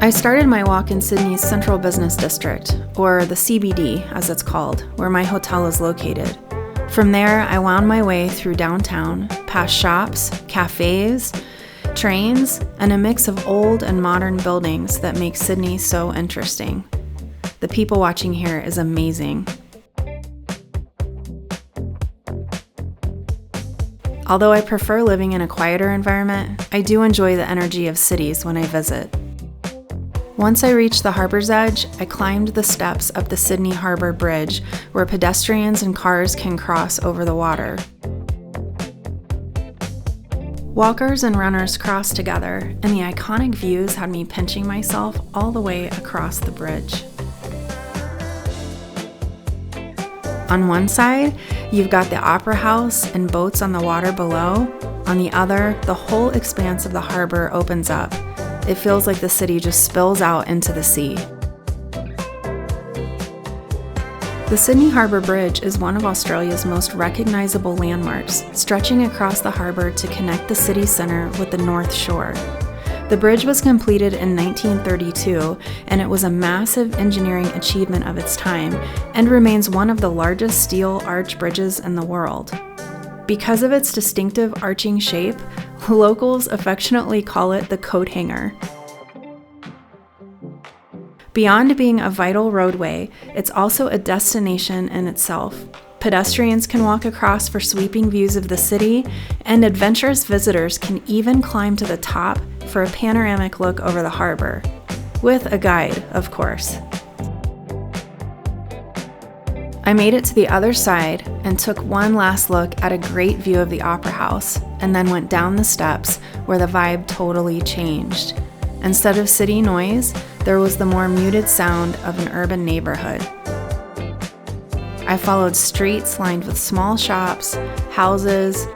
I started my walk in Sydney's Central Business District, or the CBD as it's called, where my hotel is located. From there, I wound my way through downtown, past shops, cafes, trains, and a mix of old and modern buildings that make Sydney so interesting. The people watching here is amazing. Although I prefer living in a quieter environment, I do enjoy the energy of cities when I visit. Once I reached the harbor's edge, I climbed the steps up the Sydney Harbour Bridge, where pedestrians and cars can cross over the water. Walkers and runners crossed together, and the iconic views had me pinching myself all the way across the bridge. On one side, you've got the Opera House and boats on the water below. On the other, the whole expanse of the harbour opens up. It feels like the city just spills out into the sea. The Sydney Harbour Bridge is one of Australia's most recognizable landmarks, stretching across the harbour to connect the city centre with the North Shore. The bridge was completed in 1932, and it was a massive engineering achievement of its time and remains one of the largest steel arch bridges in the world. Because of its distinctive arching shape, locals affectionately call it the coat hanger. Beyond being a vital roadway, it's also a destination in itself. Pedestrians can walk across for sweeping views of the city, and adventurous visitors can even climb to the top for a panoramic look over the harbor. With a guide, of course. I made it to the other side and took one last look at a great view of the Opera House, and then went down the steps where the vibe totally changed. Instead of city noise, there was the more muted sound of an urban neighborhood. I followed streets lined with small shops, houses,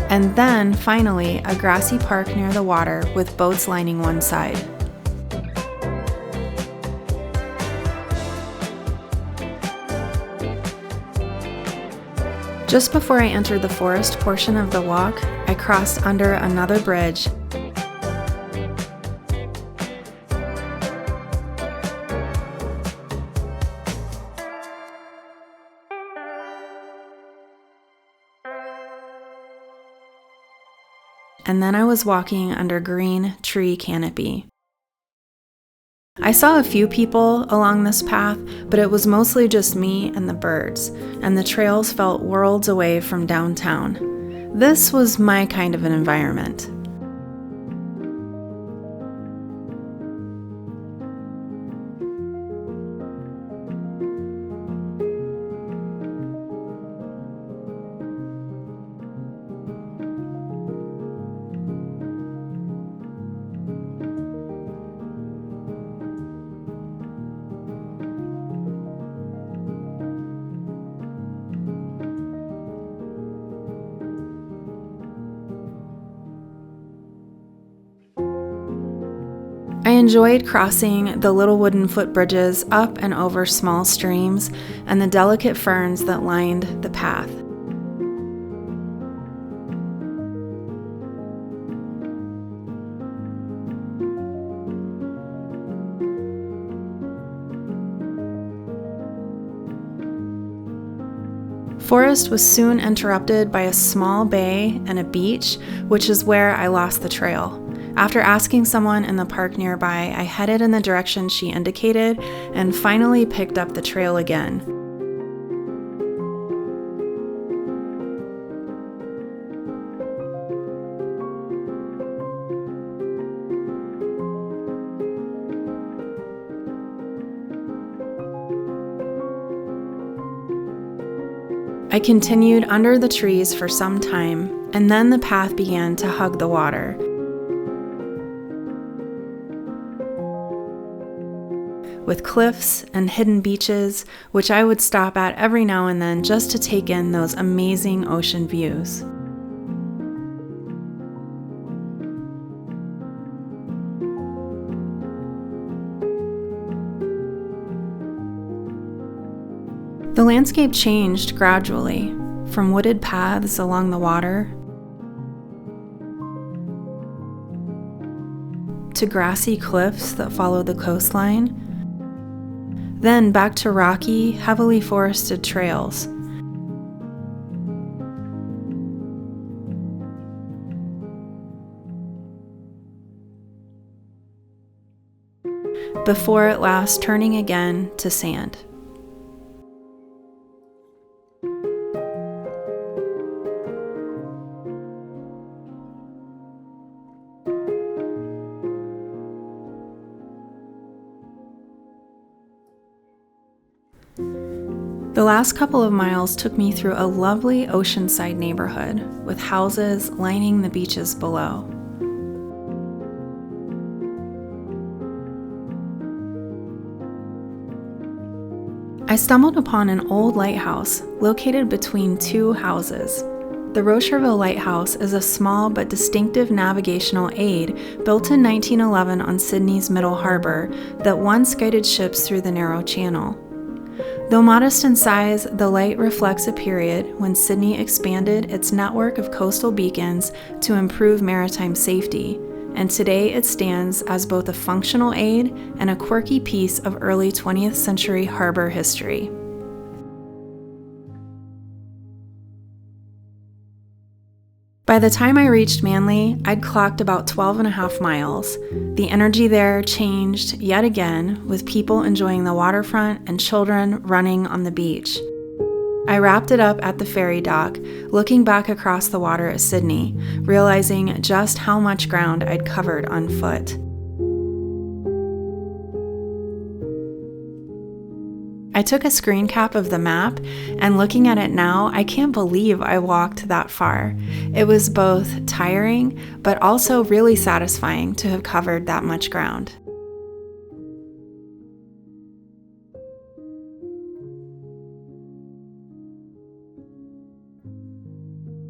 and then, finally, a grassy park near the water with boats lining one side. Just before I entered the forest portion of the walk, I crossed under another bridge. And then I was walking under green tree canopy. I saw a few people along this path, but it was mostly just me and the birds, and the trails felt worlds away from downtown. This was my kind of an environment. I enjoyed crossing the little wooden footbridges up and over small streams and the delicate ferns that lined the path. Forest was soon interrupted by a small bay and a beach, which is where I lost the trail. After asking someone in the park nearby, I headed in the direction she indicated and finally picked up the trail again. I continued under the trees for some time, and then the path began to hug the water. With cliffs and hidden beaches, which I would stop at every now and then just to take in those amazing ocean views. The landscape changed gradually, from wooded paths along the water to grassy cliffs that follow the coastline, then back to rocky, heavily forested trails. Before at last turning again to sand. The last couple of miles took me through a lovely oceanside neighborhood with houses lining the beaches below. I stumbled upon an old lighthouse located between two houses. The Rocherville Lighthouse is a small but distinctive navigational aid built in 1911 on Sydney's Middle Harbour that once guided ships through the narrow channel. Though modest in size, the light reflects a period when Sydney expanded its network of coastal beacons to improve maritime safety, and today it stands as both a functional aid and a quirky piece of early 20th century harbor history. By the time I reached Manly, I'd clocked about 12.5 miles. The energy there changed yet again, with people enjoying the waterfront and children running on the beach. I wrapped it up at the ferry dock, looking back across the water at Sydney, realizing just how much ground I'd covered on foot. I took a screen cap of the map, and looking at it now, I can't believe I walked that far. It was both tiring, but also really satisfying to have covered that much ground.